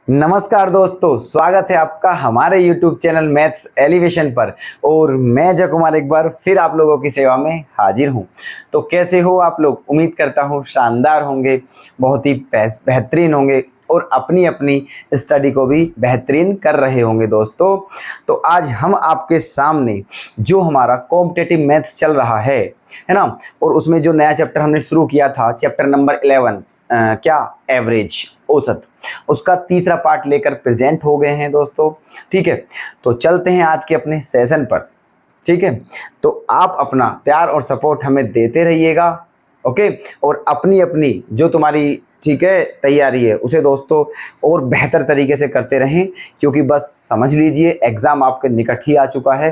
नमस्कार दोस्तों, स्वागत है आपका हमारे YouTube चैनल मैथ्स एलिवेशन पर। और मैं जय कुमार एक बार फिर आप लोगों की सेवा में हाजिर हूं। तो कैसे हो आप लोग? उम्मीद करता हूं शानदार होंगे, बहुत ही बेहतरीन होंगे और अपनी अपनी स्टडी को भी बेहतरीन कर रहे होंगे दोस्तों। तो आज हम आपके सामने जो हमारा कॉम्पिटिटिव मैथ्स चल रहा है ना, और उसमें जो नया चैप्टर हमने शुरू किया था, चैप्टर नंबर 11, क्या एवरेज, औसत, उसका तीसरा पार्ट लेकर प्रेजेंट हो गए हैं दोस्तों। ठीक है, तो चलते हैं आज के अपने सेशन पर। ठीक है, तो आप अपना प्यार और सपोर्ट हमें देते रहिएगा। ओके, और अपनी अपनी जो तुम्हारी ठीक है तैयारी है उसे दोस्तों और बेहतर तरीके से करते रहें, क्योंकि बस समझ लीजिए एग्ज़ाम आपके निकट ही आ चुका है।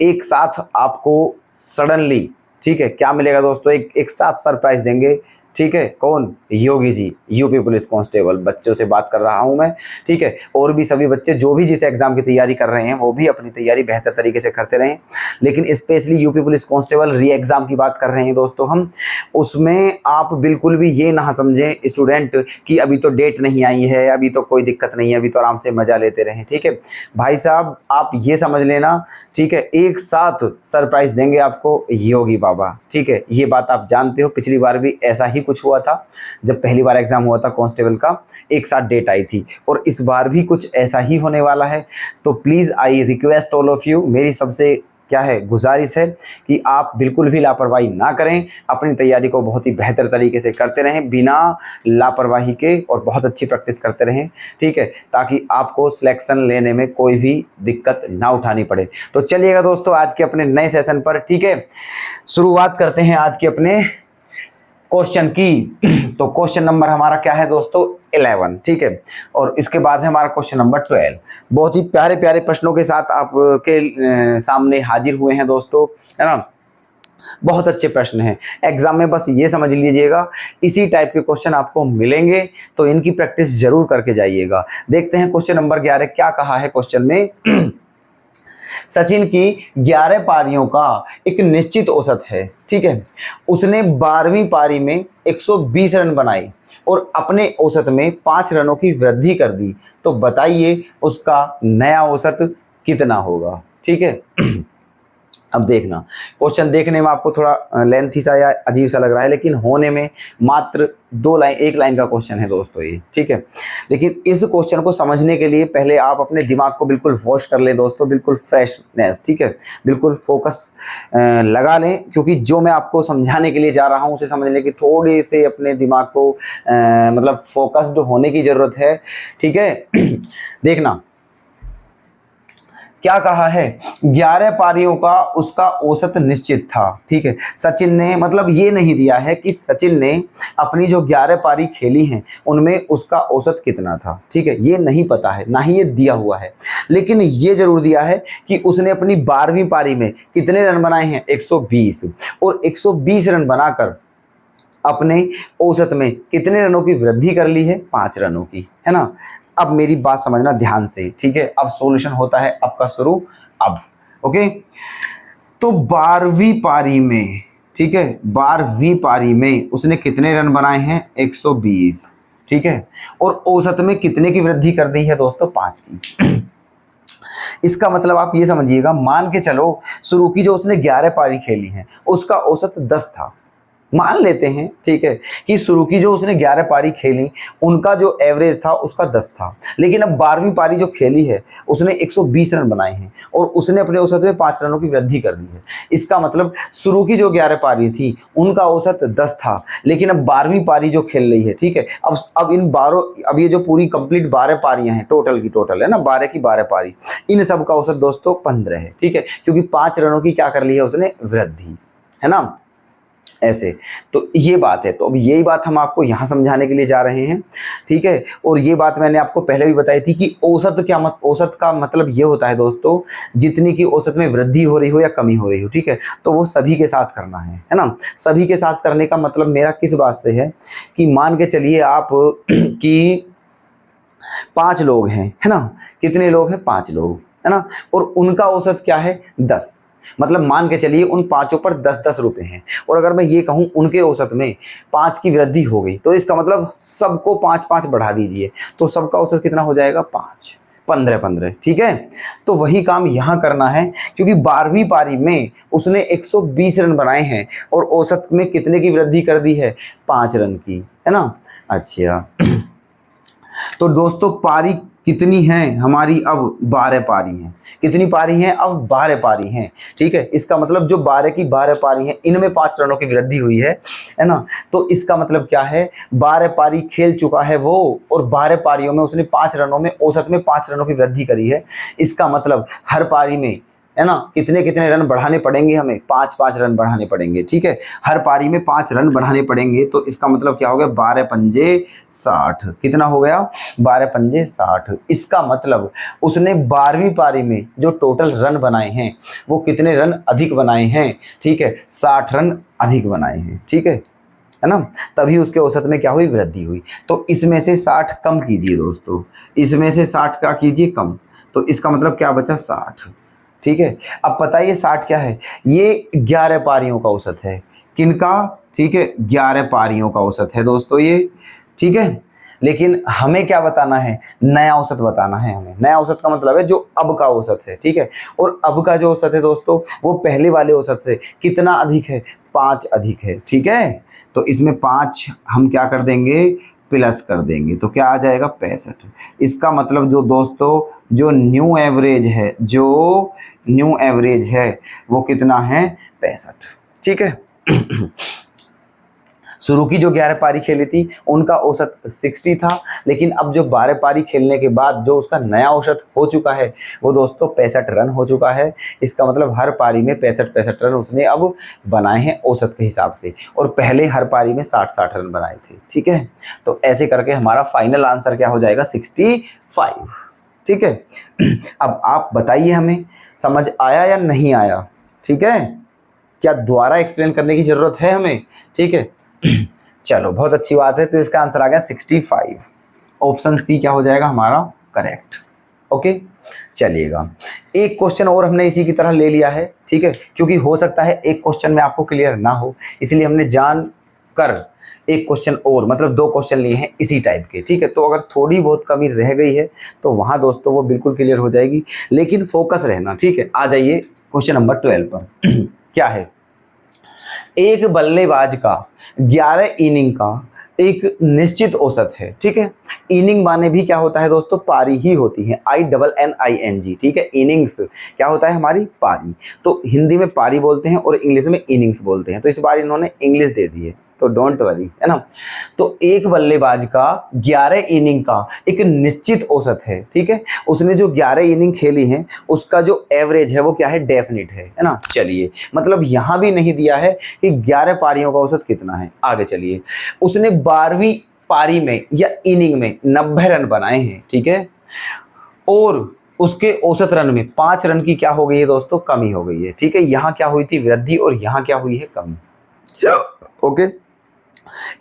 एक साथ आपको सडनली ठीक है क्या मिलेगा दोस्तों, एक साथ सरप्राइज देंगे। ठीक है, कौन? Yogi ji, UP police constable बच्चों से बात कर रहा हूं मैं। ठीक है, और भी सभी बच्चे जो भी जिस एग्जाम की तैयारी कर रहे हैं वो भी अपनी तैयारी बेहतर तरीके से करते रहें, लेकिन स्पेशली यूपी पुलिस कांस्टेबल री एग्जाम की बात कर रहे हैं दोस्तों हम। उसमें आप बिल्कुल भी ये ना समझें स्टूडेंट कि अभी तो डेट नहीं आई है, अभी तो कोई दिक्कत नहीं है, अभी तो आराम से मजा लेते रहें। ठीक है भाई साहब, आप ये समझ लेना, ठीक है, एक साथ सरप्राइज देंगे आपको योगी बाबा। ठीक है, ये बात आप जानते हो, पिछली बार भी ऐसा ही कुछ हुआ था जब पहली बार एग्जाम हुआ था कांस्टेबल का, एक साथ डेट आई थी, और इस बार भी कुछ ऐसा ही होने वाला है। तो please I request all of you, मेरी सबसे क्या है गुजारिश है कि आप बिल्कुल भी लापरवाही ना करें, अपनी तैयारी को बहुत ही बेहतर तरीके से करते रहें बिना लापरवाही के, और बहुत अच्छी प्रैक्टिस करते रहें। ठीक है, ताकि आपको सिलेक्शन लेने में कोई भी दिक्कत ना उठानी पड़े। तो चलिएगा दोस्तों आज के अपने नए सेशन पर। ठीक है, शुरुआत करते हैं आज के अपने क्वेश्चन की। तो क्वेश्चन नंबर हमारा क्या है दोस्तों? 11। ठीक है, और इसके बाद है हमारा क्वेश्चन नंबर 12। बहुत ही प्यारे प्यारे प्रश्नों के साथ आपके सामने हाजिर हुए हैं दोस्तों, है ना। बहुत अच्छे प्रश्न हैं एग्जाम में, बस ये समझ लीजिएगा इसी टाइप के क्वेश्चन आपको मिलेंगे, तो इनकी प्रैक्टिस जरूर करके जाइएगा। देखते हैं क्वेश्चन नंबर 11 क्या कहा है क्वेश्चन में। सचिन की 11 पारियों का एक निश्चित औसत है। ठीक है, उसने 12वीं पारी में 120 रन बनाए और अपने औसत में 5 रनों की वृद्धि कर दी, तो बताइए उसका नया औसत कितना होगा। ठीक है अब देखना, क्वेश्चन देखने में आपको थोड़ा लेंथी सा या अजीब सा लग रहा है, लेकिन होने में मात्र 2 लाइन, 1 लाइन का क्वेश्चन है दोस्तों ये। ठीक है, लेकिन इस क्वेश्चन को समझने के लिए पहले आप अपने दिमाग को बिल्कुल वॉश कर लें दोस्तों, बिल्कुल फ्रेशनेस। ठीक है, बिल्कुल फोकस लगा लें, क्योंकि जो मैं आपको समझाने के लिए जा रहा हूँ उसे समझने की थोड़ी से अपने दिमाग को मतलब फोकस्ड होने की ज़रूरत है। ठीक है देखना क्या कहा है, 11 पारियों का उसका औसत निश्चित था। ठीक है, सचिन ने, मतलब ये नहीं दिया है कि सचिन ने अपनी जो 11 पारी खेली हैं उनमें उसका औसत कितना था। ठीक है, ये नहीं पता है, ना ही ये दिया हुआ है, लेकिन ये जरूर दिया है कि उसने अपनी 12वीं पारी में कितने रन बनाए हैं, 120, और 120 रन बनाकर अपने औसत में कितने रनों की वृद्धि कर ली है, 5 रनों की, है ना। अब मेरी बात समझना ध्यान से। ठीक है, अब सॉल्यूशन होता है आपका शुरू अब। ओके, तो 12वीं पारी में, ठीक है, 12वीं पारी में उसने कितने रन बनाए हैं, 120। ठीक है, और औसत में कितने की वृद्धि कर दी है दोस्तों, 5 की। इसका मतलब आप ये समझिएगा, मान के चलो शुरू की जो उसने 11 पारी खेली है उसका औसत 10 था, मान लेते हैं। ठीक है, कि शुरू की जो उसने 11 पारी खेली उनका जो एवरेज था उसका 10 था, लेकिन अब 12वीं पारी जो खेली है उसने 120 रन बनाए हैं और उसने अपने औसत में 5 रनों की वृद्धि कर दी है। इसका मतलब शुरू की जो 11 पारी थी उनका औसत 10 था, लेकिन अब 12वीं पारी जो खेल रही है, ठीक है, अब इन 12, अब ये जो पूरी कंप्लीट 12 पारियां हैं, टोटल की टोटल है ना, 12 की 12 पारी, इन सब का औसत दोस्तों 15 है। ठीक है, क्योंकि 5 रनों की क्या कर ली है उसने, वृद्धि, है ना, ऐसे। तो ये बात है, तो अब यही बात हम आपको यहाँ समझाने के लिए जा रहे हैं। ठीक है, और ये बात मैंने आपको पहले भी बताई थी कि औसत क्या औसत का मतलब ये होता है दोस्तों, जितनी की औसत में वृद्धि हो रही हो या कमी हो रही हो। ठीक है, तो वो सभी के साथ करना है ना। सभी के साथ करने का मतलब मेरा किस बात से है कि मान के चलिए आप कि 5 लोग हैं, है ना, कितने लोग हैं, 5 लोग, है ना, और उनका औसत क्या है, 10। मतलब मान के चलिए उन पांचों पर 10-10 रुपए हैं, और अगर मैं ये कहूँ उनके औसत में 5 की वृद्धि हो गई, तो इसका मतलब सबको 5-5 बढ़ा दीजिए, तो सबका औसत कितना हो जाएगा 5, 15-15, ठीक है। तो वही काम यहाँ करना है, क्योंकि 12वीं पारी में उसने 120 रन बनाए हैं और औसत में कितने की वृद्धि कर दी है, 5 रन की, है ना। अच्छा, तो दोस्तों पारी कितनी है हमारी, अब 12 पारी हैं। कितनी पारी हैं, अब 12 पारी हैं, ठीक है। इसका मतलब जो 12 की 12 पारी हैं, इनमें 5 रनों की वृद्धि हुई है ना। तो इसका मतलब क्या है, 12 पारी खेल चुका है वो, और 12 पारियों में उसने 5 रनों में, औसत में 5 रनों की वृद्धि करी है। इसका मतलब हर पारी में, है ना, कितने कितने रन बढ़ाने पड़ेंगे हमें, 5-5 रन बढ़ाने पड़ेंगे, ठीक है। हर पारी में 5 रन बढ़ाने पड़ेंगे, तो इसका मतलब क्या हो गया, 12 पंजे 60। कितना हो गया, 12 पंजे 60। इसका मतलब उसने 12वीं पारी में जो टोटल रन बनाए हैं वो कितने रन अधिक बनाए हैं, ठीक है, 60 रन अधिक बनाए हैं, ठीक है ना। तभी उसके औसत में क्या हुई, वृद्धि हुई। तो इसमें से 60 कम कीजिए दोस्तों, इसमें से 60 का कीजिए कम, तो इसका मतलब क्या बचा, 60, ठीक है। अब बताइए 60 क्या है, ये 11 पारियों का औसत है। किनका, ठीक है, 11 पारियों का औसत है दोस्तों ये, ठीक है। लेकिन हमें क्या बताना है, नया औसत बताना है हमें। नया औसत का मतलब है जो अब का औसत है, ठीक है। और अब का जो औसत है दोस्तों, वो पहले वाले औसत से कितना अधिक है, 5 अधिक है, ठीक है। तो इसमें 5 हम क्या कर देंगे, प्लस कर देंगे, तो क्या आ जाएगा, 65। इसका मतलब जो दोस्तों, जो न्यू एवरेज है, जो न्यू एवरेज है वो कितना है, 65, ठीक है। शुरू की जो 11 पारी खेली थी उनका औसत 60 था, लेकिन अब जो 12 पारी खेलने के बाद जो उसका नया औसत हो चुका है वो दोस्तों 65 रन हो चुका है। इसका मतलब हर पारी में 65 रन उसने अब बनाए हैं औसत के हिसाब से, और पहले हर पारी में 60 रन बनाए थे, ठीक है। तो ऐसे करके हमारा फाइनल आंसर क्या हो जाएगा, 65, ठीक है। अब आप बताइए हमें समझ आया या नहीं आया, ठीक है, क्या दोबारा एक्सप्लेन करने की ज़रूरत है हमें, ठीक है। चलो बहुत अच्छी बात है, तो इसका आंसर आ गया 65। ऑप्शन सी क्या हो जाएगा हमारा करेक्ट, ओके। चलिएगा, एक क्वेश्चन और हमने इसी की तरह ले लिया है, ठीक है, क्योंकि हो सकता है एक क्वेश्चन में आपको क्लियर ना हो, इसलिए हमने जान कर एक क्वेश्चन और, मतलब 2 क्वेश्चन लिए हैं इसी टाइप के, ठीक है। तो अगर थोड़ी बहुत कमी रह गई है तो वहाँ दोस्तों वो बिल्कुल क्लियर हो जाएगी, लेकिन फोकस रहना, ठीक है। आ जाइए क्वेश्चन नंबर 12 पर। क्या है, एक बल्लेबाज का 11 इनिंग का एक निश्चित औसत है, ठीक है। इनिंग माने भी क्या होता है दोस्तों, पारी ही होती है, INNING, ठीक है। इनिंग्स क्या होता है, हमारी पारी। तो हिंदी में पारी बोलते हैं और इंग्लिश में इनिंग्स बोलते हैं, तो इस बार इन्होंने इंग्लिश दे दी है, तो डोंट वरी, है ना। तो एक बल्लेबाज का 11 इनिंग का एक निश्चित औसत है, ठीक है। उसने जो 11 इनिंग खेली हैं उसका जो एवरेज है वो क्या है, डेफिनिट है ना। चलिए, मतलब यहां भी नहीं दिया है कि 11 पारियों का औसत कितना है। आगे चलिए, उसने 12वीं पारी में या इनिंग में 90 रन बनाए हैं, ठीक है, और उसके औसत रन में 5 रन की क्या हो गई है दोस्तों, कमी हो गई है, ठीक है। यहां क्या हुई थी, वृद्धि, और यहां क्या हुई है, कमी, ओके।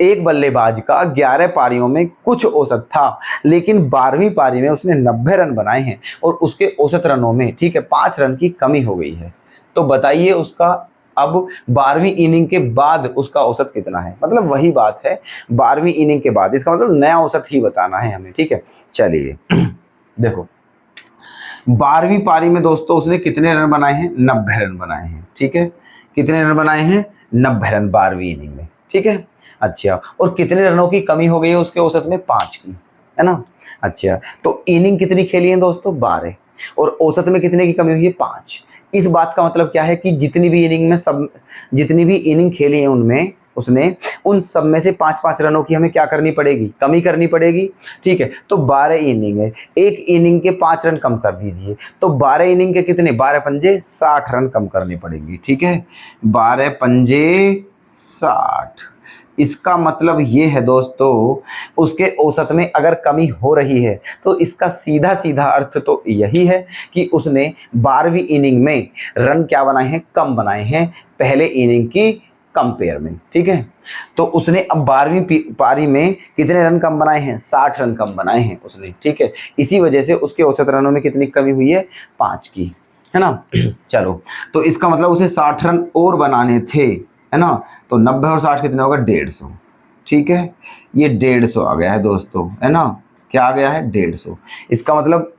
एक बल्लेबाज का 11 पारियों में कुछ औसत था, लेकिन 12वीं पारी में उसने 90 रन बनाए हैं और उसके औसत रनों में, ठीक है, 5 रन की कमी हो गई है। तो बताइए उसका अब 12वीं इनिंग के बाद उसका औसत कितना है, मतलब वही बात है 12वीं इनिंग के बाद, इसका मतलब नया औसत ही बताना है हमें, ठीक है। चलिए देखो, 12वीं पारी में दोस्तों उसने कितने रन बनाए हैं, 90 रन बनाए हैं, ठीक है। कितने रन बनाए हैं, 90 रन 12वीं इनिंग में, ठीक है। अच्छा, और कितने रनों की कमी हो गई है उसके औसत में, 5 की, है ना। अच्छा, तो इनिंग कितनी खेली है दोस्तों, 12, और औसत में कितने की कमी हुई है, 5। इस बात का मतलब क्या है कि जितनी भी इनिंग खेली है उनमें उसने, उन सब में से 5-5 रनों की हमें क्या करनी पड़ेगी, कमी करनी पड़ेगी, ठीक है। तो 12 इनिंग है, एक इनिंग के 5 रन कम कर दीजिए, तो 12 इनिंग के कितने, 12 पंजे 60 रन कम करने पड़ेंगे, ठीक है। 12 पंजे 60, इसका मतलब ये है दोस्तों, उसके औसत में अगर कमी हो रही है तो इसका सीधा सीधा अर्थ तो यही है कि उसने 12वीं इनिंग में रन क्या बनाए हैं, कम बनाए हैं पहले इनिंग की कंपेयर में, ठीक है। तो उसने अब 12वीं पारी में कितने रन कम बनाए हैं, 60 रन कम बनाए हैं उसने, ठीक है। इसी वजह से उसके औसत रनों में कितनी कमी हुई है, 5 की, है ना। चलो, तो इसका मतलब उसे 60 रन और बनाने थे, है ना। तो 90 और 60 कितने होगा, 150। ठीक है, ये 150 आ गया है दोस्तों, है ना। क्या आ गया है, 150। इसका मतलब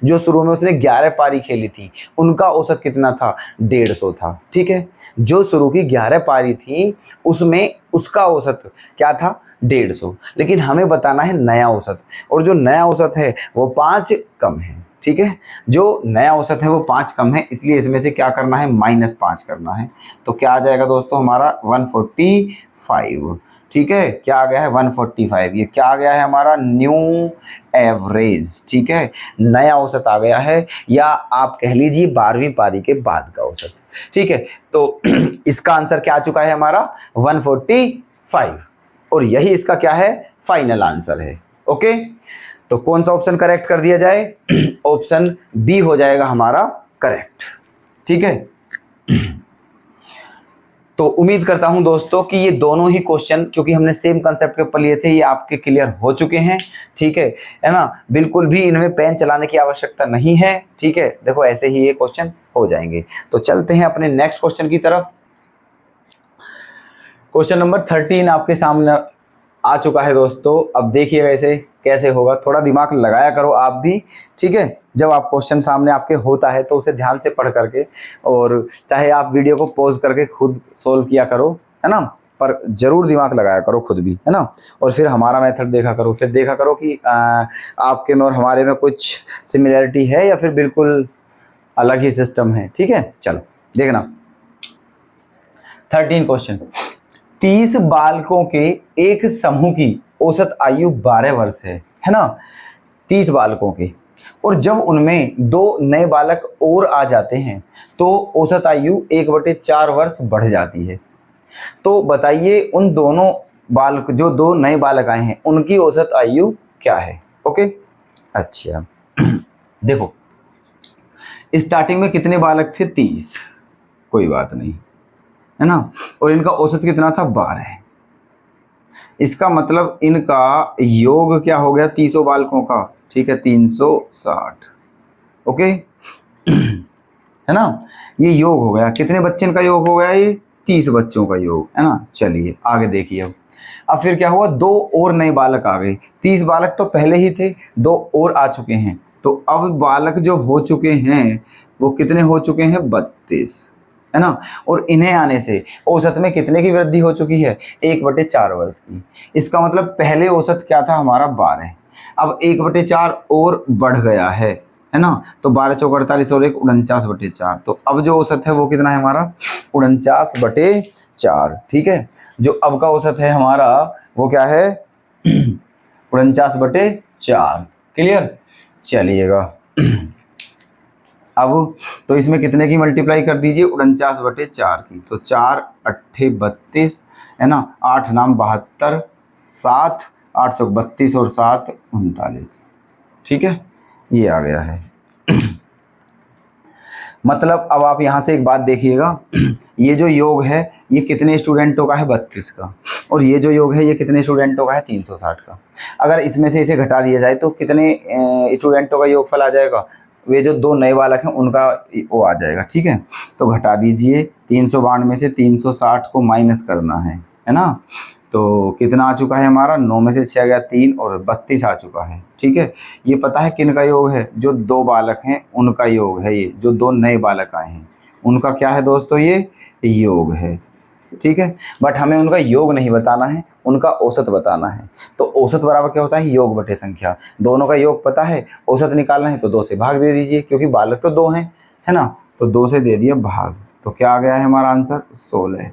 जो शुरू में उसने 11 पारी खेली थी उनका औसत कितना था, 150 था। ठीक है, जो शुरू की 11 पारी थी उसमें उसका औसत क्या था, 150। लेकिन हमें बताना है नया औसत, और जो नया औसत है वो 5 कम है। ठीक है, जो नया औसत है वो 5 कम है, इसलिए इसमें से क्या करना है, -5 करना है। तो क्या आ जाएगा दोस्तों हमारा 145। ठीक है, क्या आ गया है 145, ये क्या आ गया है हमारा न्यू एवरेज। ठीक है, नया औसत आ गया है, या आप कह लीजिए 12वीं पारी के बाद का औसत। ठीक है, तो इसका आंसर क्या आ चुका है हमारा 145, और यही इसका क्या है, फाइनल आंसर है। ओके, तो कौन सा ऑप्शन करेक्ट कर दिया जाए, ऑप्शन बी हो जाएगा हमारा करेक्ट। ठीक है, तो उम्मीद करता हूं दोस्तों कि ये दोनों ही क्वेश्चन, क्योंकि हमने सेम कंसेप्ट के ऊपर लिए थे, ये आपके क्लियर हो चुके हैं। ठीक है ना, बिल्कुल भी इनमें पेन चलाने की आवश्यकता नहीं है। ठीक है, देखो ऐसे ही ये क्वेश्चन हो जाएंगे। तो चलते हैं अपने नेक्स्ट क्वेश्चन की तरफ। क्वेश्चन नंबर 13 आपके सामने आ चुका है दोस्तों। अब देखिएगा इसे कैसे होगा, थोड़ा दिमाग लगाया करो आप भी। ठीक है, जब आप क्वेश्चन सामने आपके होता है तो उसे ध्यान से पढ़ करके, और चाहे आप वीडियो को पॉज करके खुद सोल्व किया करो, है ना, पर जरूर दिमाग लगाया करो खुद भी, है ना। और फिर हमारा मेथड देखा करो, फिर देखा करो कि आपके में और हमारे में कुछ सिमिलरिटी है या फिर बिल्कुल अलग ही सिस्टम है। ठीक है, चलो देखना 13 क्वेश्चन। 30 बालकों के एक समूह की औसत आयु 12 वर्ष है ना। 30 बालकों के, और जब उनमें 2 नए बालक और आ जाते हैं तो औसत आयु 1/4 वर्ष बढ़ जाती है। तो बताइए उन दोनों बालक, जो 2 नए बालक आए हैं, उनकी औसत आयु क्या है। ओके, अच्छा देखो, स्टार्टिंग में कितने बालक थे, 30, कोई बात नहीं, है ना। और इनका औसत कितना था, 12। इसका मतलब इनका योग क्या हो गया 30 बालकों का, ठीक है, 360। ओके, है ना, ये योग हो गया। कितने बच्चे इनका योग हो गया, ये 30 बच्चों का योग, है ना। चलिए आगे देखिए। अब फिर क्या हुआ, 2 और नए बालक आ गए। 30 बालक तो पहले ही थे, 2 और आ चुके हैं। तो अब बालक जो हो चुके हैं वो कितने हो चुके हैं, 32, है ना। और इन्हें आने से औसत में कितने की वृद्धि हो चुकी है, 1/4 वर्ष की। इसका मतलब पहले औसत क्या था हमारा, 12, अब 1/4 और बढ़ गया है ना। तो 12 चौक 48 और 1 49/4। तो अब जो औसत है वो कितना है हमारा, 49/4। ठीक है, जो अब का औसत है हमारा वो क्या है, 49/4। क्लियर, चलिएगा। अब तो इसमें कितने की मल्टीप्लाई कर दीजिए, 49/4 की। तो 4 8 32, है ना, 8 9 72, 7 8 चौक 32 और 7 39। ठीक है, ये आ गया है। मतलब अब आप यहाँ से एक बात देखिएगा, ये जो योग है ये कितने स्टूडेंटों का है, 32 का, और ये जो योग है ये कितने स्टूडेंटों का है, 360 का। अगर इसमें से इसे घटा दिया जाए तो कितने स्टूडेंटों का योगफल आ जाएगा, वे जो 2 नए बालक हैं उनका वो आ जाएगा। ठीक है, तो घटा दीजिए, 392 में से 360 को माइनस करना है ना। तो कितना आ चुका है हमारा, 9 में से 6 गया 3 और 32 आ चुका है। ठीक है, ये पता है किन का योग है, जो 2 बालक हैं उनका योग है ये, जो 2 नए बालक आए हैं उनका क्या है दोस्तों, ये योग है। ठीक है, बट हमें उनका योग नहीं बताना है, उनका औसत बताना है। तो औसत बराबर क्या होता है, योग बटे संख्या। दोनों का योग पता है, औसत निकालना है तो 2 से भाग दे दीजिए, क्योंकि बालक तो 2 हैं, है ना। तो 2 से दे दिया भाग, तो क्या आ गया है हमारा आंसर, 16।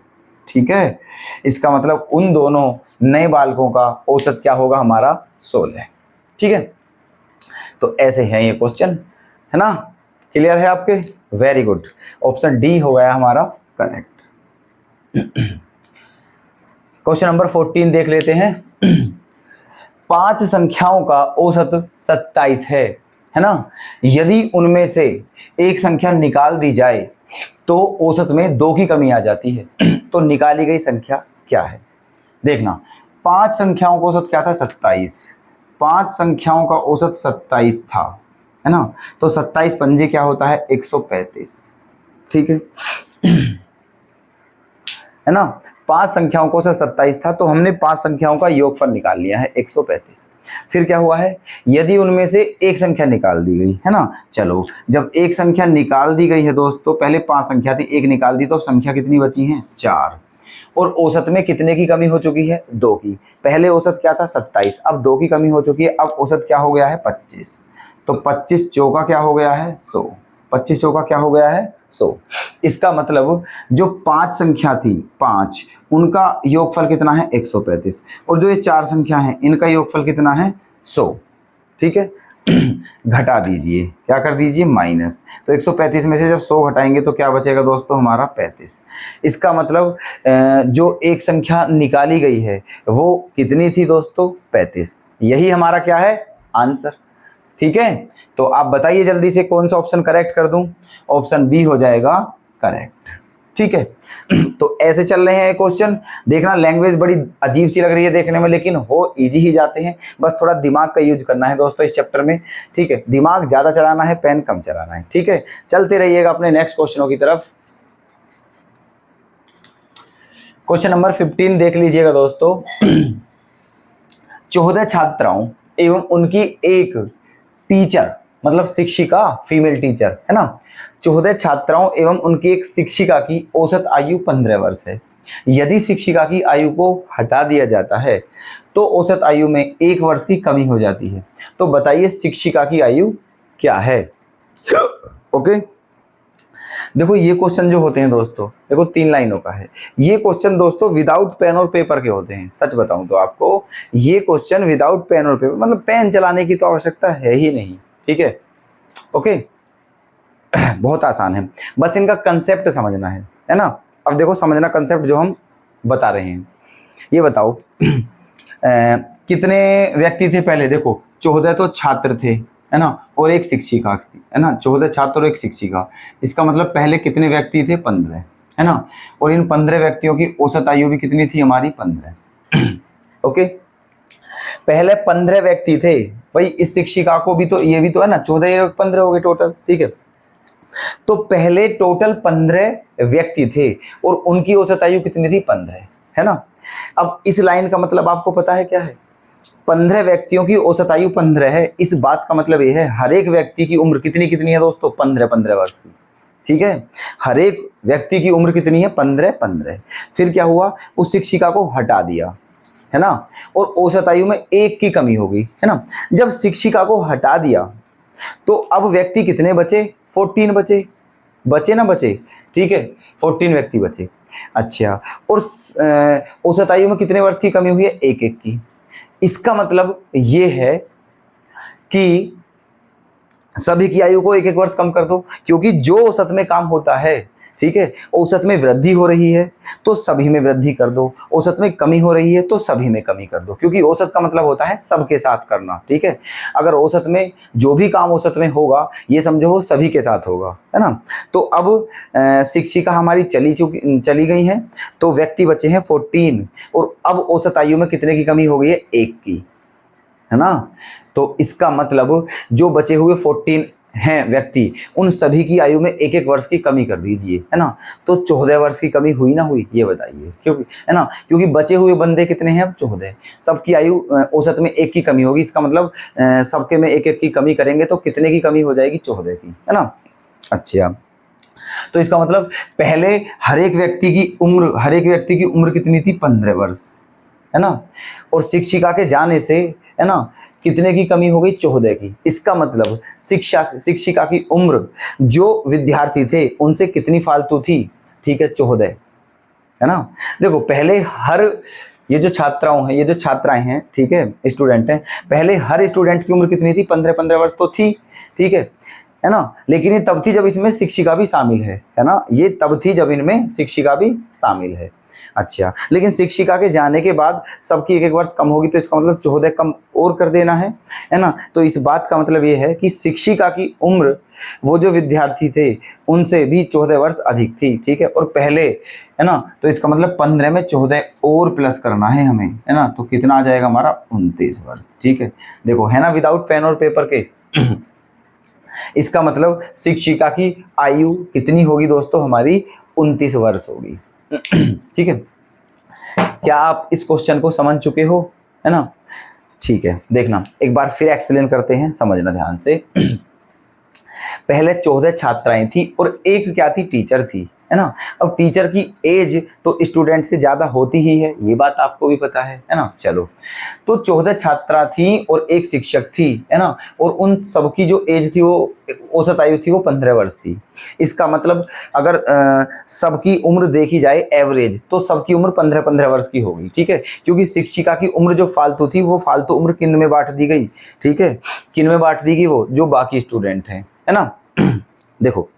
ठीक है, इसका मतलब उन दोनों नए बालकों का औसत क्या होगा हमारा, 16। ठीक है, तो ऐसे हैं ये क्वेश्चन, है ना। क्लियर है आपके, वेरी गुड, ऑप्शन डी हो गया हमारा करेक्ट। क्वेश्चन नंबर 14 देख लेते हैं। 5 संख्याओं का औसत 27 है ना। यदि उनमें से एक संख्या निकाल दी जाए तो औसत में 2 की कमी आ जाती है। तो निकाली गई संख्या क्या है, देखना। 5 संख्याओं का औसत क्या था, 27। 5 संख्याओं का औसत 27 था, है ना। तो 27 पंजे क्या होता है 135, ठीक है है ना। 5 संख्याओं को से 27 था, तो हमने 5 संख्याओं का योगफल निकाल लिया है 135। फिर क्या हुआ है, यदि उनमें से एक संख्या निकाल दी गई है ना। चलो, जब एक संख्या निकाल दी गई है दोस्तों, पहले 5 संख्या थी, एक निकाल दी, तो संख्या कितनी बची है 4। और औसत में कितने की कमी हो चुकी है 2 की। पहले औसत क्या था 27, अब 2 की कमी हो चुकी है, अब औसत क्या हो गया है 25। तो 25 चौका क्या हो गया है 100, 25 चौका क्या हो गया है 100। इसका मतलब जो 5 संख्या थी 5, उनका योगफल कितना है 135, और जो ये 4 संख्या है इनका योगफल कितना है 100, ठीक है घटा दीजिए, क्या कर दीजिए माइनस। तो 135 में से जब 100 घटाएंगे तो क्या बचेगा दोस्तों हमारा 35। इसका मतलब जो एक संख्या निकाली गई है वो कितनी थी दोस्तों 35। यही हमारा क्या है आंसर, ठीक है। तो आप बताइए जल्दी से कौन सा ऑप्शन करेक्ट कर दूं। ऑप्शन बी हो जाएगा करेक्ट, ठीक है तो ऐसे चल रहे हैं क्वेश्चन। देखना लैंग्वेज बड़ी अजीब सी लग रही है देखने में, लेकिन हो इजी ही जाते हैं। बस थोड़ा दिमाग का यूज करना है दोस्तों इस चैप्टर में, ठीक है। दिमाग ज़्यादा चलाना है, पेन कम चलाना है, ठीक है। चलते रहिएगा अपने नेक्स्ट क्वेश्चनों की तरफ। क्वेश्चन नंबर 15 देख लीजिएगा दोस्तों 14 छात्राओं एवं उनकी एक टीचर, मतलब शिक्षिका, फीमेल टीचर है ना। 14 छात्राओं एवं उनकी एक शिक्षिका की औसत आयु 15 वर्ष है। यदि शिक्षिका की आयु को हटा दिया जाता है तो औसत आयु में 1 वर्ष की कमी हो जाती है। तो बताइए शिक्षिका की आयु क्या है। ओके, देखो ये क्वेश्चन जो होते हैं दोस्तों, देखो 3 लाइनों का है ये क्वेश्चन दोस्तों, विदाउट पेन और पेपर के होते हैं। सच बताऊं तो आपको ये क्वेश्चन विदाउट पेन और पेपर, मतलब पेन चलाने की तो आवश्यकता है ही नहीं, ठीक है। ओके बहुत आसान है, बस इनका कंसेप्ट समझना है ना। अब देखो समझना कंसेप्ट जो हम बता रहे हैं। ये बताओ कितने व्यक्ति थे पहले, देखो 14 तो छात्र थे है ना, और एक शिक्षिका थी है ना। 14 छात्र और एक शिक्षिका, इसका मतलब पहले कितने व्यक्ति थे 15 है ना। और इन 15 व्यक्तियों की औसत आयु भी कितनी थी हमारी 15 ओके, पहले 15 व्यक्ति थे भाई। इस शिक्षिका को भी तो, ये भी तो है ना, 14 और 15 हो गए टोटल, ठीक है। तो पहले टोटल 15 व्यक्ति थे और उनकी औसत आयु कितनी थी 15 है ना। अब इस लाइन का मतलब आपको पता है क्या है, 15 व्यक्तियों की औसत आयु 15 है। इस बात का मतलब ये है हर एक व्यक्ति की उम्र कितनी कितनी है दोस्तों 15 वर्ष की, ठीक है। हर एक व्यक्ति की उम्र कितनी है 15। फिर क्या हुआ, उस शिक्षिका को हटा दिया है ना, और औसत आयु में 1 की कमी हो गई है ना। जब शिक्षिका को हटा दिया तो अब व्यक्ति कितने बचे 14 बचे ना बचे, ठीक है 14 व्यक्ति बचे। अच्छा, और औसत आयु में कितने वर्ष की कमी हुई है 1 की। इसका मतलब ये है कि सभी की आयु को 1 वर्ष कम कर दो, क्योंकि जो औसत में काम होता है, ठीक है, औसत में वृद्धि हो रही है तो सभी में वृद्धि कर दो, औसत में कमी हो रही है तो सभी में कमी कर दो, क्योंकि औसत का मतलब होता है सबके साथ करना, ठीक है। अगर औसत में जो भी काम औसत में होगा ये समझो हो सभी के साथ होगा, है ना। तो अब शिक्षिका हमारी चली गई हैं, तो व्यक्ति बचे हैं 14, और अब औसत आयु में कितने की कमी हो गई है 1 की, है ना। तो इसका मतलब जो बचे हुए 14 हैं व्यक्ति, उन सभी की आयु में 1 वर्ष की कमी कर दीजिए, है ना। तो 14 वर्ष की कमी हुई ना हुई, ये बताइए, क्योंकि है ना, क्योंकि बचे हुए बंदे कितने हैं अब 14, सबकी आयु औसत में 1 की कमी होगी। इसका मतलब सबके में 1 की कमी करेंगे तो कितने की कमी हो जाएगी 14 की, है ना। अच्छा, तो इसका मतलब पहले हर एक व्यक्ति की उम्र कितनी थी 15 वर्ष, है ना। और शिक्षिका के जाने से, है ना, कितने की कमी हो गई 14 की। इसका मतलब शिक्षिका की उम्र जो विद्यार्थी थे उनसे कितनी फालतू थी, ठीक है 14, है ना। देखो पहले हर ये जो छात्राएं हैं, ठीक है, स्टूडेंट हैं, पहले हर स्टूडेंट की उम्र कितनी थी 15 वर्ष तो थी, ठीक है ना। लेकिन ये तब थी जब इसमें शिक्षिका भी शामिल है ना, ये तब थी जब इनमें शिक्षिका भी शामिल है। अच्छा, लेकिन शिक्षिका के जाने के बाद सबकी 1 वर्ष कम होगी, तो इसका मतलब 14 कम और कर देना है ना। तो इस बात का मतलब ये है कि शिक्षिका की उम्र वो जो विद्यार्थी थे उनसे भी 14 वर्ष अधिक थी, ठीक है। और पहले, है ना, तो इसका मतलब 15 में 14 और प्लस करना है हमें, है ना। तो कितना आ जाएगा हमारा 29 वर्ष, ठीक है। देखो है ना, विदाउट पेन और पेपर के इसका मतलब शिक्षिका की आयु कितनी होगी दोस्तों, हमारी 29 वर्ष होगी। ठीक है, क्या आप इस क्वेश्चन को समझ चुके हो, है ना? ठीक है, देखना एक बार फिर एक्सप्लेन करते हैं, समझना ध्यान से। पहले 14 छात्राएं थी और एक क्या थी, टीचर थी, है ना? अब टीचर की एज तो स्टूडेंट से ज्यादा होती ही है, ये बात आपको भी पता है ना? चलो, तो 14 छात्रा थी और एक शिक्षक थी, है ना? और उन सबकी जो एज थी, वो औसत आयु थी, वो 15 वर्ष थी। इसका मतलब अगर सबकी उम्र देखी जाए एवरेज, तो सबकी उम्र 15-15 वर्ष की होगी। ठीक है, क्योंकि शिक्षिका की उम्र जो फालतू थी, वो फालतू उम्र किन में बांट दी गई? ठीक है, किन में बांट दी गई? वो जो बाकी स्टूडेंट हैं, है ना? देखो,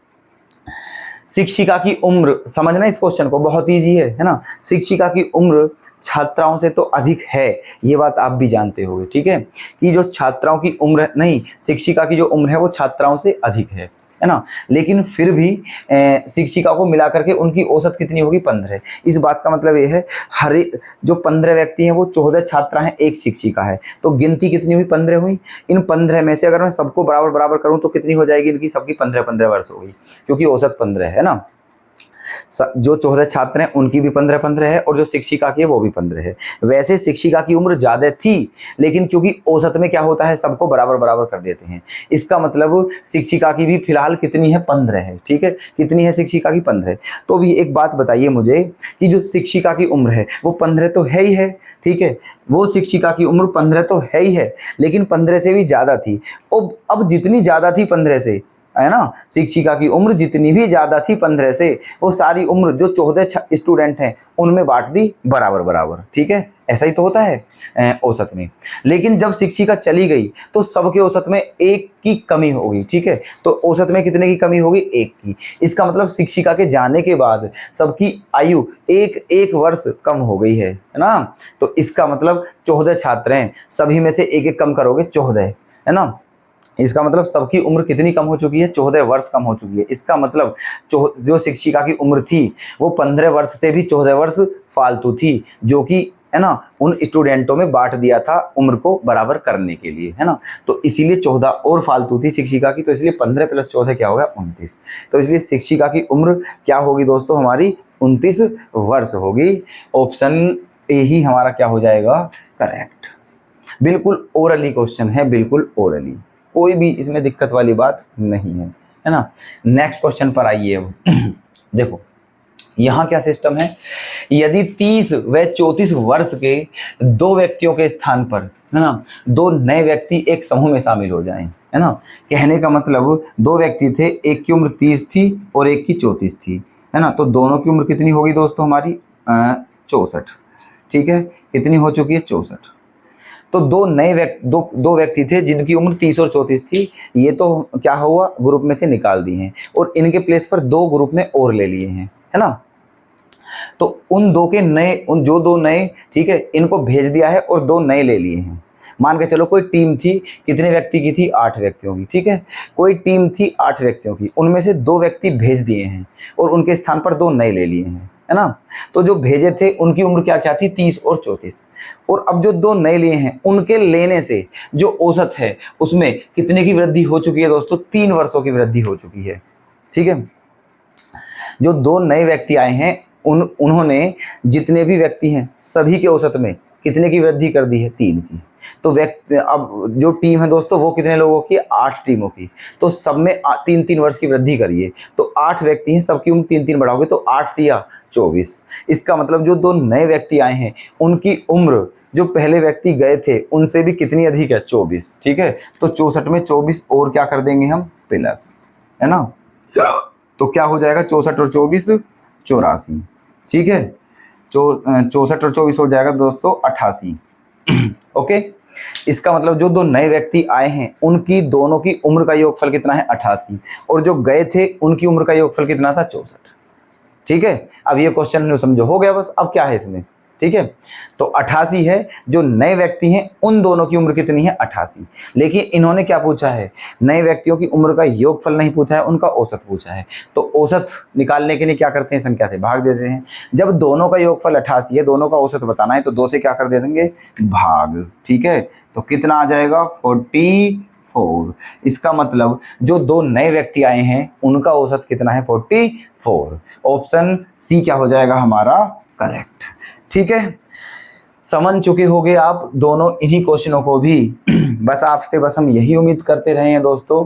शिक्षिका की उम्र, समझना इस क्वेश्चन को, बहुत इजी है ना? शिक्षिका की उम्र छात्राओं से तो अधिक है, ये बात आप भी जानते होंगे। ठीक है, कि जो छात्राओं की उम्र नहीं, शिक्षिका की जो उम्र है वो छात्राओं से अधिक है ना? लेकिन फिर भी शिक्षिका को मिलाकर के उनकी औसत कितनी होगी? 15। इस बात का मतलब ये है, हर जो 15 व्यक्ति हैं वो 14 छात्रा हैं, एक शिक्षिका है, तो गिनती कितनी हुई? 15 हुई। इन 15 में से अगर मैं सबको बराबर बराबर करूं तो कितनी हो जाएगी? इनकी सबकी 15-15 वर्ष होगी, क्योंकि औसत 15 है ना? जो 14 छात्र हैं उनकी भी 15-15 है, और जो शिक्षिका की है वो भी 15 है। वैसे शिक्षिका की उम्र ज्यादा थी, लेकिन क्योंकि औसत में क्या होता है, सबको बराबर बराबर कर देते हैं, इसका मतलब शिक्षिका की भी फिलहाल कितनी है? 15 है। ठीक है, कितनी है शिक्षिका की? 15। तो अभी एक बात बताइए मुझे कि जो शिक्षिका की उम्र है वो 15 तो है ही है। ठीक है, वो शिक्षिका की उम्र 15 तो है ही है, लेकिन 15 से भी ज्यादा थी। अब जितनी ज्यादा थी 15 से, है ना, शिक्षिका की उम्र जितनी भी ज्यादा थी 15 से, वो सारी उम्र जो 14 स्टूडेंट हैं उनमें बांट दी बराबर बराबर। ठीक है, ऐसा ही तो होता है औसत में। लेकिन जब शिक्षिका चली गई तो सबके औसत में एक की कमी होगी। ठीक है, तो औसत में कितने की कमी होगी? एक की। इसका मतलब शिक्षिका के जाने के बाद सबकी आयु एक एक वर्ष कम हो गई है ना? तो इसका मतलब 14 छात्र हैं, सभी में से एक एक कम करोगे 14, है ना? इसका मतलब सबकी उम्र कितनी कम हो चुकी है? 14 वर्ष कम हो चुकी है। इसका मतलब जो शिक्षिका की उम्र थी वो 15 वर्ष से भी 14 वर्ष फालतू थी, जो कि, है ना, उन स्टूडेंटों में बांट दिया था उम्र को बराबर करने के लिए, है ना? तो इसीलिए 14 और फालतू थी शिक्षिका की, तो इसलिए 15 + 14 क्या हो गया? 29। तो इसलिए शिक्षिका की उम्र क्या होगी दोस्तों? हमारी 29 वर्ष होगी। ऑप्शन ए ही हमारा क्या हो जाएगा? करेक्ट। बिल्कुल ओरली क्वेश्चन है, बिल्कुल ओरली, कोई भी इसमें दिक्कत वाली बात नहीं है ना? नेक्स्ट क्वेश्चन पर आइए अब। देखो यहाँ क्या सिस्टम है, यदि 30 व 34 वर्ष के दो व्यक्तियों के स्थान पर, है ना, दो नए व्यक्ति एक समूह में शामिल हो जाएं, है ना? कहने का मतलब दो व्यक्ति थे, एक की उम्र 30 थी और एक की 34 थी, है ना? तो दोनों की उम्र कितनी होगी दोस्तों? हमारी 64। ठीक है, कितनी हो चुकी है? 64। तो दो व्यक्ति थे जिनकी उम्र 30 और 34 थी, ये तो क्या हुआ? ग्रुप में से निकाल दिए हैं, और इनके प्लेस पर दो ग्रुप में और ले लिए हैं, है ना? तो उन दो के नए, उन जो दो नए, ठीक है, इनको भेज दिया है और दो नए ले लिए हैं। मान के चलो कोई टीम थी, कितने व्यक्ति की थी? 8 व्यक्तियों की। ठीक है, कोई टीम थी 8 व्यक्तियों की, उनमें से 2 व्यक्ति भेज दिए हैं और उनके स्थान पर 2 नए ले लिए हैं, है ना? तो जो भेजे थे उनकी उम्र क्या क्या थी? 30 और 34। और अब जो 2 नए लिए हैं उनके लेने से जो औसत है उसमें कितने की वृद्धि हो चुकी है दोस्तों? 3 वर्षों की वृद्धि हो चुकी है। ठीक है, जो 2 नए व्यक्ति आए हैं उन्होंने जितने भी व्यक्ति हैं सभी के औसत में कितने की वृद्धि कर दी है? 3 की। तो व्यक्ति, अब जो टीम है दोस्तों वो कितने लोगों की? 8 टीमों की। तो सब में 3-3 वर्ष की वृद्धि करिए, तो 8 व्यक्ति हैं, सबकी उम्र 3-3 बढ़ाओगे तो 8 या 24। इसका मतलब जो 2 नए व्यक्ति आए हैं उनकी उम्र जो पहले व्यक्ति गए थे उनसे भी कितनी अधिक है? 24। ठीक है, तो 64 में 24 और क्या कर देंगे हम? प्लस, है ना? तो क्या हो जाएगा? 64 और 24 84। ठीक है, 64 और 24 हो जाएगा दोस्तों 88। ओके, इसका मतलब जो 2 नए व्यक्ति आए हैं उनकी दोनों की उम्र का योगफल कितना है? 88, और जो गए थे उनकी उम्र का योगफल कितना था? 64। ठीक है, अब ये क्वेश्चन समझो, हो गया बस। अब क्या है इसमें? ठीक है, तो 88 है, जो नए व्यक्ति हैं उन दोनों की उम्र कितनी है? 88। लेकिन इन्होंने क्या पूछा है? नए व्यक्तियों की उम्र का योगफल नहीं पूछा है, उनका औसत पूछा है। तो औसत निकालने के लिए क्या करते हैं? संख्या से भाग देते हैं। जब दोनों का योगफल 88 है, दोनों का औसत बताना है, तो 2 से क्या कर दे देंगे? भाग। ठीक है, तो कितना आ जाएगा? 44। इसका मतलब जो दो नए व्यक्ति आए हैं उनका औसत कितना है? 44। ऑप्शन सी क्या हो जाएगा हमारा? करेक्ट। ठीक है, समझ चुके होंगे आप दोनों इन्हीं क्वेश्चनों को भी। बस आपसे बस हम यही उम्मीद करते रहे हैं दोस्तों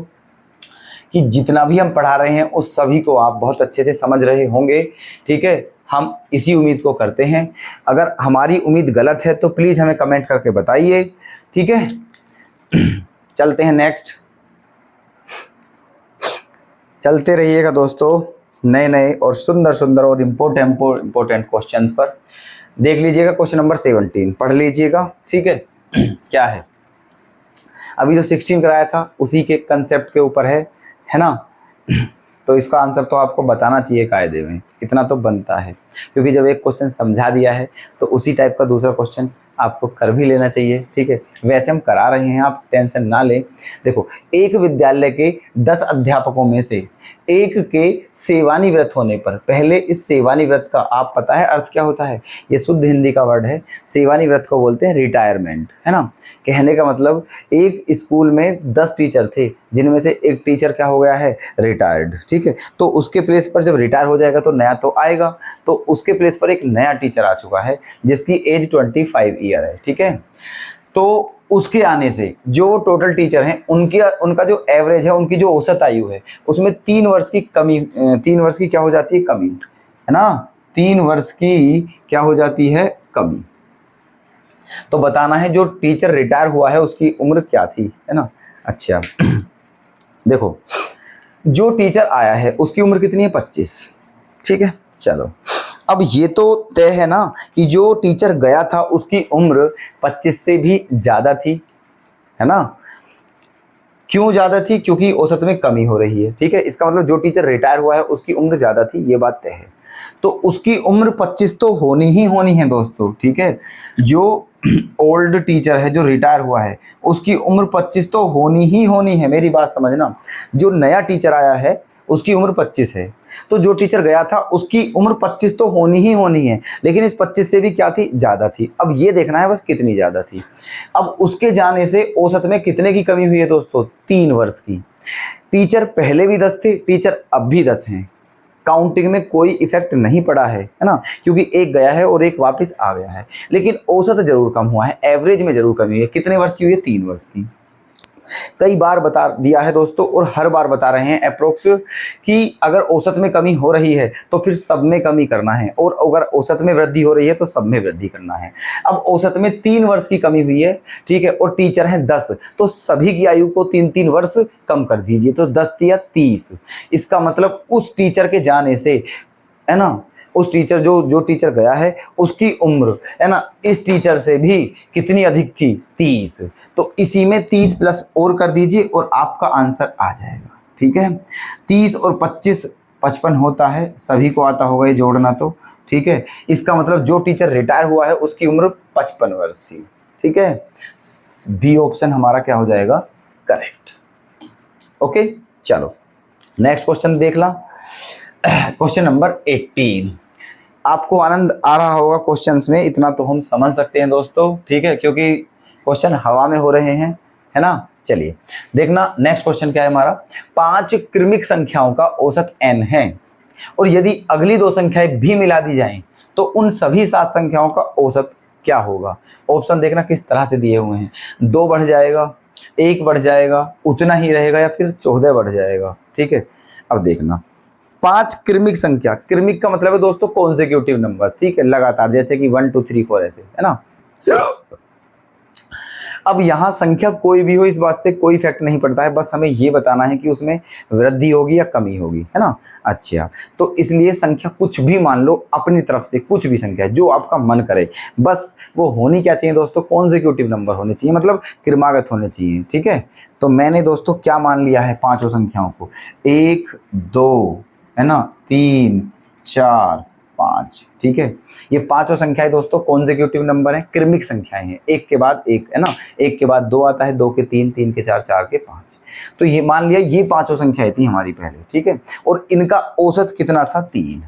कि जितना भी हम पढ़ा रहे हैं उस सभी को आप बहुत अच्छे से समझ रहे होंगे। ठीक है, हम इसी उम्मीद को करते हैं। अगर हमारी उम्मीद गलत है तो प्लीज़ हमें कमेंट करके बताइए। ठीक है, चलते हैं नेक्स्ट। चलते रहिएगा दोस्तों नए नए और सुंदर सुंदर और इम्पोर्टेंट क्वेश्चंस पर। देख लीजिएगा क्वेश्चन नंबर 17, पढ़ लीजिएगा। ठीक है, क्या है? अभी जो 16 कराया था उसी के कंसेप्ट के ऊपर है ना? तो इसका आंसर तो आपको बताना चाहिए कायदे में, इतना तो बनता है, क्योंकि जब एक क्वेश्चन समझा दिया है तो उसी टाइप का दूसरा क्वेश्चन आपको कर भी लेना चाहिए। ठीक है, वैसे हम करा रहे हैं, आप टेंशन ना लें। देखो, एक विद्यालय के 10 अध्यापकों में से एक के सेवानिवृत्त होने पर, पहले इस सेवानिवृत्त का आप पता है अर्थ क्या होता है? ये शुद्ध हिंदी का वर्ड है। सेवानिवृत्त को बोलते हैं रिटायरमेंट, है ना? कहने का मतलब एक स्कूल में 10 टीचर थे जिनमें से एक टीचर क्या हो गया है? रिटायर्ड। ठीक है, तो उसके प्लेस पर जब रिटायर हो जाएगा तो नया तो आएगा, तो उसके प्लेस पर एक नया टीचर आ चुका है जिसकी एज 25 ईयर है। ठीक है, तो उसके आने से जो टोटल टीचर हैं उनका जो एवरेज है, उनकी जो औसत आयु है उसमें 3 वर्ष की कमी, 3 वर्ष की क्या हो जाती है? कमी, है ना? 3 वर्ष की क्या हो जाती है? कमी। तो बताना है जो टीचर रिटायर हुआ है उसकी उम्र क्या थी, है ना? अच्छा, देखो, जो टीचर आया है उसकी उम्र कितनी है? 25। ठीक है, चलो, अब ये तो तय है ना कि जो टीचर गया था उसकी उम्र 25 से भी ज़्यादा थी, है ना? क्यों ज़्यादा थी? क्योंकि औसत में कमी हो रही है। ठीक है, इसका मतलब जो टीचर रिटायर हुआ है उसकी उम्र ज़्यादा थी, ये बात तय है। तो उसकी उम्र 25 तो होनी ही होनी है दोस्तों। ठीक है, जो ओल्ड टीचर है जो रिटायर हुआ है उसकी उम्र 25 तो होनी ही होनी है, मेरी बात समझना। जो नया टीचर आया है उसकी उम्र 25 है, तो जो टीचर गया था उसकी उम्र 25 तो होनी ही होनी है, लेकिन इस 25 से भी क्या थी? ज़्यादा थी। अब ये देखना है बस कितनी ज़्यादा थी। अब उसके जाने से औसत में कितने की कमी हुई है दोस्तों? 3 वर्ष की। टीचर पहले भी 10 थे, टीचर अब भी 10 हैं। काउंटिंग में कोई इफेक्ट नहीं पड़ा है ना? क्योंकि एक गया है और एक वापस आ गया है, लेकिन औसत जरूर कम हुआ है, एवरेज में जरूर कमी हुई है। कितने वर्ष की हुई है? 3 वर्ष की। कई बार बता दिया है दोस्तों और हर बार बता रहे हैं अप्रोक्स कि अगर औसत में कमी हो रही है तो फिर सब में कमी करना है, और अगर औसत में वृद्धि हो रही है तो सब में वृद्धि करना है। अब औसत में 3 वर्ष की कमी हुई है, ठीक है, और टीचर हैं 10, तो सभी की आयु को 3-3 वर्ष कम कर दीजिए, तो 10 या 30। इसका मतलब उस टीचर के जाने से, है ना, उस टीचर जो टीचर गया है उसकी उम्र, है ना, इस टीचर से भी कितनी अधिक थी? 30। तो इसी में 30 प्लस और कर दीजिए और आपका आंसर आ जाएगा। ठीक है, 30 और 25 55 होता है, सभी को आता होगा ये जोड़ना तो। ठीक है, इसका मतलब जो टीचर रिटायर हुआ है उसकी उम्र 55 वर्ष थी। ठीक है, बी ऑप्शन हमारा क्या हो जाएगा? करेक्ट। ओके, चलो नेक्स्ट क्वेश्चन देख ला। Question number 18। आपको आनंद आ रहा होगा क्वेश्चंस में, इतना तो हम समझ सकते हैं दोस्तों। ठीक है, क्योंकि क्वेश्चन हवा में हो रहे हैं, है ना? चलिए देखना नेक्स्ट क्वेश्चन क्या है हमारा। 5 क्रमिक संख्याओं का औसत n है, और यदि अगली 2 संख्याएं भी मिला दी जाएं तो उन सभी 7 संख्याओं का औसत क्या होगा? ऑप्शन देखना किस तरह से दिए हुए हैं। 2 बढ़ जाएगा, 1 बढ़ जाएगा, उतना ही रहेगा, या फिर 14 बढ़ जाएगा। ठीक है, अब देखना 5 क्रमिक संख्या, क्रमिक का मतलब है दोस्तों कॉन्सेक्यूटिव नंबर्स। ठीक है, लगातार, जैसे कि 1 2 3 4 ऐसे, है ना? अब यहाँ संख्या कोई भी हो इस बात से कोई इफेक्ट नहीं पड़ता है, बस हमें ये बताना है कि उसमें वृद्धि होगी या कमी होगी, है ना? अच्छा, तो इसलिए संख्या कुछ भी मान लो अपनी तरफ से, कुछ भी संख्या जो आपका मन करे, बस वो होनी क्या चाहिए दोस्तों? कॉन्सेक्यूटिव नंबर होने चाहिए, मतलब क्रमागत होने चाहिए। ठीक है, तो मैंने दोस्तों क्या मान लिया है पांचों संख्याओं को? 1 2, है ना, 3 4 5। ठीक है, ये पांचों संख्याएं दोस्तों कॉन्सेक्यूटिव नंबर हैं, क्रमिक संख्याएं हैं, एक के बाद एक, है ना? एक के बाद 2 आता है, 2 के 3, 3 के 4, 4 के 5। तो ये मान लिया ये पांचों संख्याएं थी हमारी पहले। ठीक है, और इनका औसत कितना था? 3।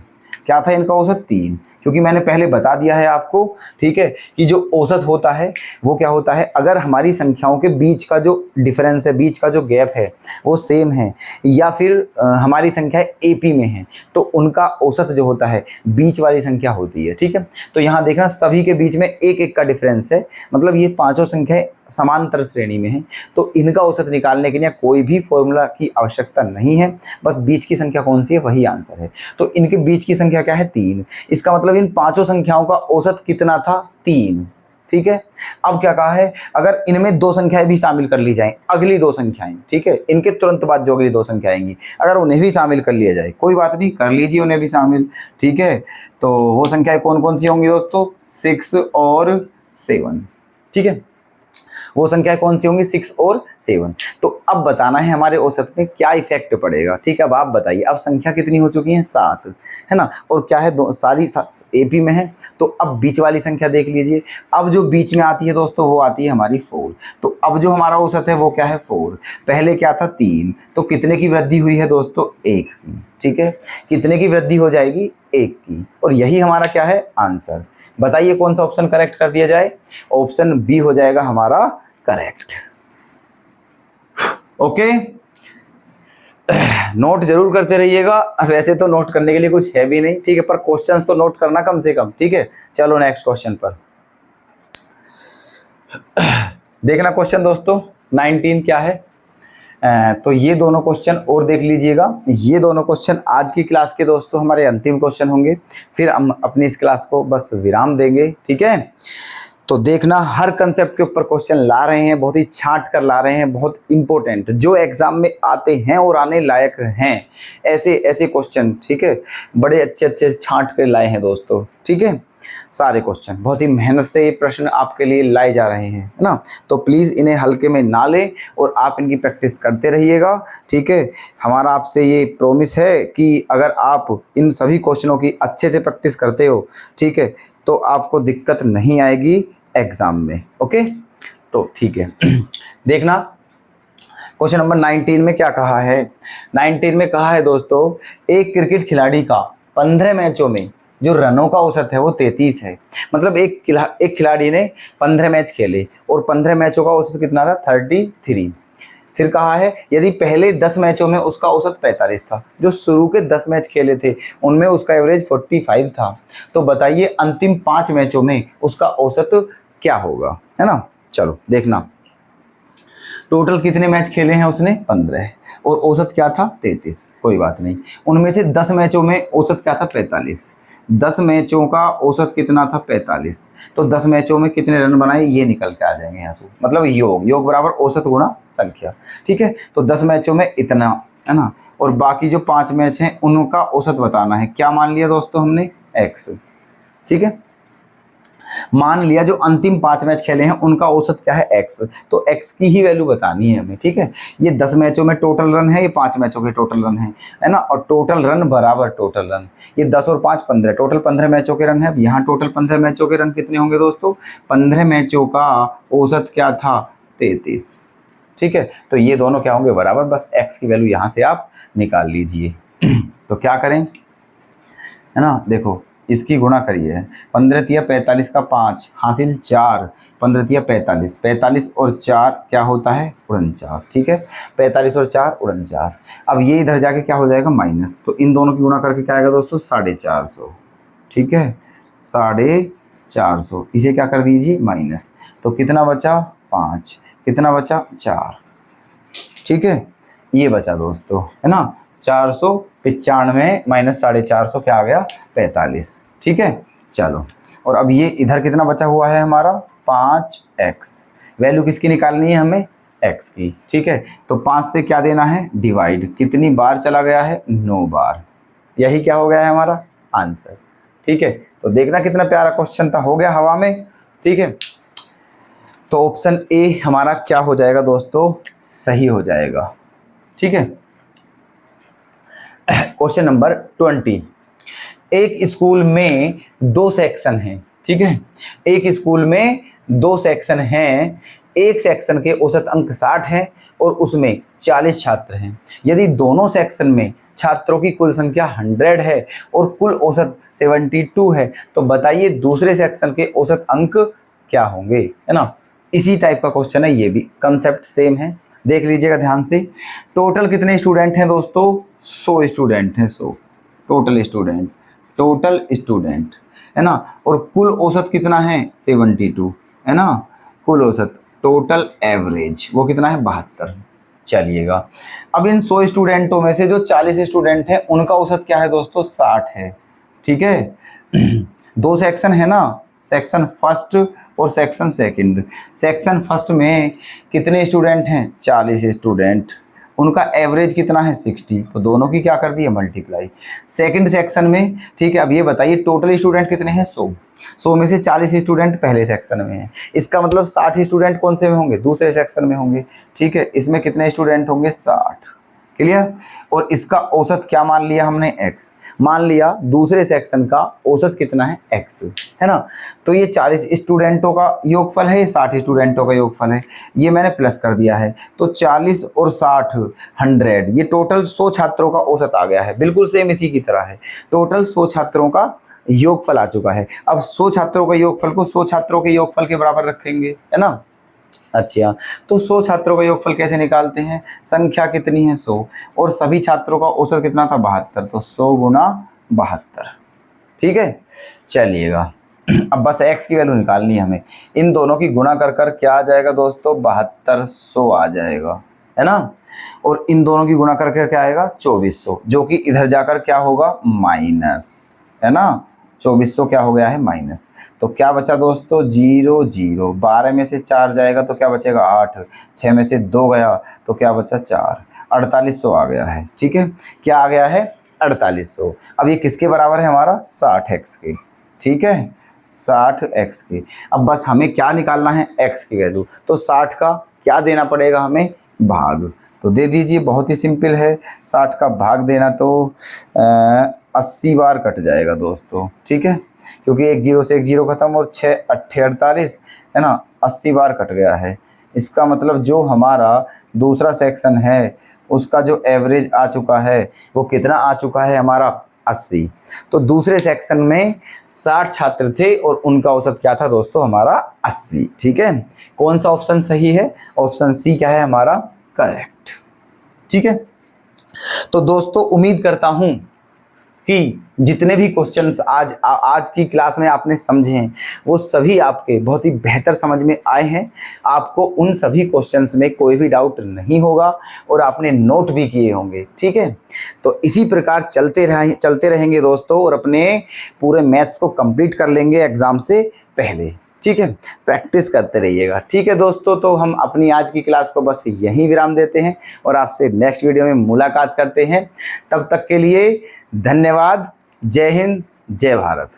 क्या था इनका औसत? 3, क्योंकि मैंने पहले बता दिया है आपको, ठीक है, कि जो औसत होता है वो क्या होता है, अगर हमारी संख्याओं के बीच का जो डिफरेंस है, बीच का जो गैप है वो सेम है, या फिर हमारी संख्या एपी में है, तो उनका औसत जो होता है बीच वाली संख्या होती है, ठीक है। तो यहाँ देखना सभी के बीच में एक एक का डिफरेंस है, मतलब ये पांचों संख्याएं समांतर श्रेणी में हैं, तो इनका औसत निकालने के लिए कोई भी फॉर्मूला की आवश्यकता नहीं है, बस बीच की संख्या कौन सी है वही आंसर है। तो इनके बीच की संख्या क्या है, 3। इसका मतलब इन पांचों संख्याओं का औसत कितना था, 3, ठीक है। अब क्या कहा है, अगर इनमें 2 संख्याएं भी शामिल कर ली जाएं, अगली 2 संख्याएं, ठीक है, इनके तुरंत बाद जो अगली 2 संख्या आएंगी अगर उन्हें भी शामिल कर लिया जाए, कोई बात नहीं, कर लीजिए उन्हें भी शामिल, ठीक है। तो वो संख्याएं कौन कौन सी होंगी दोस्तों, 6 और 7, ठीक है। वो संख्याएं कौन सी होंगी, 6 और 7। तो अब बताना है हमारे औसत में क्या इफेक्ट पड़ेगा, ठीक है। अब आप बताइए, अब संख्या कितनी हो चुकी है, 7, है ना, और क्या है, सारी एपी में है। तो अब बीच वाली संख्या देख लीजिए, अब जो बीच में आती है दोस्तों वो आती है हमारी 4। तो अब जो हमारा औसत है वो क्या है, 4। पहले क्या था, 3, तो कितने की वृद्धि हुई है दोस्तों, 1 की, ठीक है। कितने की वृद्धि हो जाएगी, 1 की, और यही हमारा क्या है, आंसर। बताइए कौन सा ऑप्शन करेक्ट कर दिया जाए, ऑप्शन बी हो जाएगा हमारा करेक्ट। ओके, नोट जरूर करते रहिएगा, वैसे तो नोट करने के लिए कुछ है भी नहीं, ठीक है, पर क्वेश्चंस तो नोट करना कम से कम, ठीक है। चलो नेक्स्ट क्वेश्चन पर देखना। क्वेश्चन दोस्तों 19 क्या है, तो ये दोनों क्वेश्चन और देख लीजिएगा। ये दोनों क्वेश्चन आज की क्लास के दोस्तों हमारे अंतिम क्वेश्चन होंगे, फिर हम अपनी इस क्लास को बस विराम देंगे, ठीक है। तो देखना, हर कंसेप्ट के ऊपर क्वेश्चन ला रहे हैं, बहुत ही छांट कर ला रहे हैं, बहुत इंपॉर्टेंट, जो एग्जाम में आते हैं और आने लायक हैं, ऐसे ऐसे क्वेश्चन, ठीक है, बड़े अच्छे अच्छे छांट कर लाए हैं दोस्तों, ठीक है। सारे क्वेश्चन बहुत ही मेहनत से ये प्रश्न आपके लिए लाए जा रहे हैं, है ना। तो प्लीज़ इन्हें हल्के में ना लें और आप इनकी प्रैक्टिस करते रहिएगा, ठीक है। हमारा आपसे ये प्रॉमिस है कि अगर आप इन सभी क्वेश्चनों की अच्छे से प्रैक्टिस करते हो, ठीक है, तो आपको दिक्कत नहीं आएगी एग्जाम में, ओके। तो ठीक है, देखना क्वेश्चन नंबर 19 में क्या कहा है। 19 में कहा है दोस्तों, एक क्रिकेट खिलाड़ी का 15 मैचों में जो रनों का औसत है वो 33 है। मतलब एक खिलाड़ी ने 15 मैच खेले और 15 मैचों का औसत कितना था, 33। फिर कहा है यदि पहले 10 मैचों में उसका औसत 45 था, जो शुरू के 10 मैच खेले थे उनमें उसका एवरेज 45 था, तो बताइए अंतिम 5 मैचों में उसका औसत क्या होगा, है ना। चलो देखना, टोटल कितने मैच खेले हैं उसने, 15, और औसत क्या था, 33, कोई बात नहीं। उनमें से 10 मैचों में औसत क्या था, 45। 10 मैचों का औसत कितना था, 45। तो 10 मैचों में कितने रन बनाए ये निकल के आ जाएंगे यहाँ से, मतलब योग बराबर औसत गुणा संख्या, ठीक है। तो 10 मैचों में इतना, है ना, और बाकी जो 5 मैच हैं उनका औसत बताना है। क्या मान लिया दोस्तों हमने, x, ठीक है। मान लिया जो अंतिम 5 मैच खेले हैं उनका औसत क्या है, x, तो x की ही वैल्यू बतानी है हमें, ठीक है। ये 10 मैचों में टोटल रन है, ये 5 मैचों के टोटल रन है ना, और टोटल रन बराबर टोटल रन, ये 10 और 5 15, टोटल 15 मैचों के रन है। यहाँ टोटल 15 मैचों के रन कितने होंगे दोस्तों, 15 मैचों का औसत क्या था, 33, ठीक है। तो ये दोनों क्या होंगे, बराबर, बस x की वैल्यू यहाँ से आप निकाल लीजिए। तो क्या करें, है ना, देखो इसकी गुणा करिए, 15 तिया 45 का 5 हासिल 4, 15 तिया 45, 45 और 4 क्या होता है, 49, ठीक है। 45 और 4 49। अब ये इधर जाके क्या हो जाएगा, माइनस, तो इन दोनों की गुणा करके क्या आएगा दोस्तों, 450, ठीक है, 450। इसे क्या कर दीजिए, माइनस, तो कितना बचा, 5, कितना बचा, 4, ठीक है। ये बचा दोस्तों, है ना, 495 माइनस 450 क्या आ गया, 45, ठीक है। चलो, और अब ये इधर कितना बचा हुआ है हमारा, 5x, वैल्यू किसकी निकालनी है हमें, x की, ठीक है। तो 5 से क्या देना है, डिवाइड, कितनी बार चला गया है, 9 बार, यही क्या हो गया है हमारा आंसर, ठीक है। तो देखना कितना प्यारा क्वेश्चन था, हो गया हवा में, ठीक है। तो ऑप्शन ए हमारा क्या हो जाएगा दोस्तों, सही हो जाएगा, ठीक है। क्वेश्चन नंबर 20, एक स्कूल में 2 सेक्शन हैं, ठीक है। एक स्कूल में 2 सेक्शन हैं, एक सेक्शन के औसत अंक 60 हैं और उसमें 40 छात्र हैं। यदि दोनों सेक्शन में छात्रों की कुल संख्या 100 है और कुल औसत 72 है, तो बताइए दूसरे सेक्शन के औसत अंक क्या होंगे, है ना। इसी टाइप का क्वेश्चन है, ये भी कंसेप्ट सेम है, देख लीजिएगा ध्यान से। टोटल कितने स्टूडेंट हैं दोस्तों? 100 स्टूडेंट हैं, 100 टोटल स्टूडेंट है ना। और कुल औसत कितना है? 72 है ना। कुल औसत टोटल एवरेज वो कितना है? 72। चलिएगा, अब इन 100 स्टूडेंटों में से जो 40 स्टूडेंट हैं उनका औसत क्या है दोस्तों? 60 है। ठीक है। दो सेक्शन है ना, सेक्शन फर्स्ट और सेक्शन सेकंड। सेक्शन फर्स्ट में कितने स्टूडेंट हैं? 40 स्टूडेंट। उनका एवरेज कितना है? 60। तो दोनों की क्या कर दी है? मल्टीप्लाई। सेकंड सेक्शन में, ठीक है, अब ये बताइए टोटल स्टूडेंट कितने हैं? 100 में से 40 स्टूडेंट पहले सेक्शन में हैं, इसका मतलब 60 स्टूडेंट कौन से में होंगे? दूसरे सेक्शन में होंगे। ठीक है, इसमें कितने स्टूडेंट होंगे? 60। क्लियर। और इसका औसत क्या मान लिया हमने? x। मान लिया दूसरे सेक्शन का औसत कितना है? x, है ना। तो ये 40 स्टूडेंटों का योगफल है, 60 स्टूडेंटों का योगफल है, ये मैंने प्लस कर दिया है। तो 40 और 60 100, ये टोटल 100 छात्रों का औसत आ गया है। बिल्कुल सेम इसी की तरह है, टोटल 100 छात्रों का योगफल आ चुका है। अब 100 छात्रों का योगफल को 100 छात्रों के योगफल के बराबर रखेंगे, है ना। अच्छा, तो 100 छात्रों का योगफल कैसे निकालते हैं? संख्या कितनी है? 100, और सभी छात्रों का औसत कितना था? 72। तो 100 गुना 72। ठीक है, चलिएगा। अब बस x की वैल्यू निकालनी है हमें। इन दोनों की गुणा कर कर क्या आ जाएगा दोस्तों? 7200 आ जाएगा, है ना। और इन दोनों की गुणा करके क्या आएगा? 2400, जो कि इधर जाकर क्या होगा? माइनस, है ना। 2400 क्या हो गया है? माइनस। तो क्या बचा दोस्तों? 0 0। 12 में से 4 जाएगा तो क्या बचेगा? 8। 6 में से 2 गया तो क्या बचा? 4। 4800 आ गया है। ठीक है, क्या आ गया है? 4800। अब ये किसके बराबर है हमारा? 60x के। ठीक है, 60x के। अब बस हमें क्या निकालना है? x की वैल्यू। तो 60 का क्या देना पड़ेगा हमें? भाग। तो दे दीजिए, बहुत ही सिंपल है। 60 का भाग देना तो 80 बार कट जाएगा दोस्तों। ठीक है, क्योंकि एक जीरो से एक जीरो खत्म, और 6 8 48, है ना। 80 बार कट गया है। इसका मतलब जो हमारा दूसरा सेक्शन है उसका जो एवरेज आ चुका है वो कितना आ चुका है हमारा? 80। तो दूसरे सेक्शन में 60 छात्र थे और उनका औसत क्या था दोस्तों? हमारा 80। ठीक है, कौन सा ऑप्शन सही है? ऑप्शन सी क्या है हमारा? करेक्ट। ठीक है, तो दोस्तों उम्मीद करता हूं कि जितने भी क्वेश्चंस आज की क्लास में आपने समझे हैं वो सभी आपके बहुत ही बेहतर समझ में आए हैं। आपको उन सभी क्वेश्चंस में कोई भी डाउट नहीं होगा और आपने नोट भी किए होंगे। ठीक है, तो इसी प्रकार चलते रहेंगे दोस्तों, और अपने पूरे मैथ्स को कंप्लीट कर लेंगे एग्ज़ाम से पहले। ठीक है, प्रैक्टिस करते रहिएगा। ठीक है दोस्तों, तो हम अपनी आज की क्लास को बस यहीं विराम देते हैं और आपसे नेक्स्ट वीडियो में मुलाकात करते हैं। तब तक के लिए धन्यवाद। जय हिंद, जय भारत।